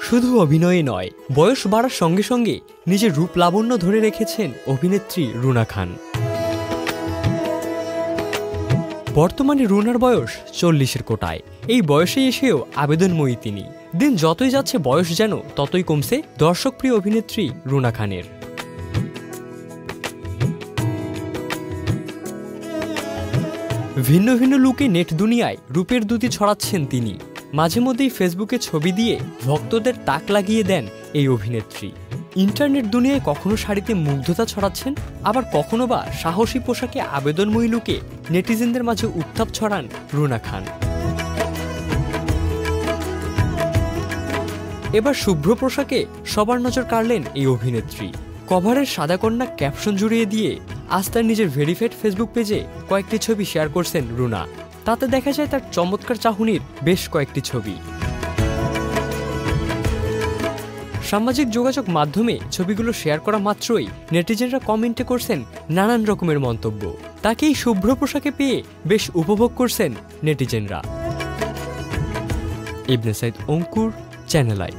শুধু অভিনয়ে নয়, বয়স বাড়ার সঙ্গে সঙ্গে নিজের রূপ লাবণ্য ধরে রেখেছেন অভিনেত্রী রুনা খান। বর্তমানে রুনার বয়স 40-এর কোটায়। এই বয়সে এসেও আবেদনময়ী তিনি। দিন যতই যাচ্ছে বয়স যেন ততই কমছে দর্শকপ্রিয় অভিনেত্রী রুনা খানের। ভিন্ন ভিন্ন লুকে নেট দুনিয়ায় রূপের দ্যুতি ছড়াচ্ছেন তিনি। মাঝে মধ্যেই ফেসবুকে ছবি দিয়ে ভক্তদের তাক লাগিয়ে দেন এই অভিনেত্রী। ইন্টারনেট দুনিয়ায় কখনো শাড়িতে মুগ্ধতা ছড়াচ্ছেন, আবার কখনো বা সাহসী পোশাকে আবেদনময়ী লুকে নেটিজেনদের মাঝে উত্তাপ ছড়ান রুনা খান। এবার শুভ্র পোশাকে সবার নজর কাড়লেন এই অভিনেত্রী। কভারের সাদা কন্যা ক্যাপশন জুড়িয়ে দিয়ে আজ তার নিজের ভেরিফাইড ফেসবুক পেজে কয়েকটি ছবি শেয়ার করছেন রুনা। তাতে দেখা যায় তার চমৎকার চাহনির বেশ কয়েকটি ছবি। সামাজিক যোগাযোগ মাধ্যমে ছবিগুলো শেয়ার করা মাত্রই নেটিজেনরা কমেন্টে করছেন নানান রকমের মন্তব্য। তাকেই শুভ্র পোশাকে পেয়ে বেশ উপভোগ করছেন নেটিজেনরা। Ibne Sayed Ankur, Channel i.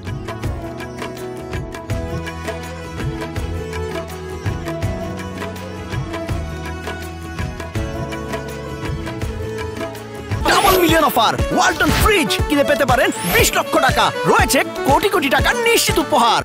Million offer Walton fridge কিনে পেতে পারেন 20 লক্ষ টাকা, রয়েছে কোটি কোটি টাকার নিশ্চিত উপহার।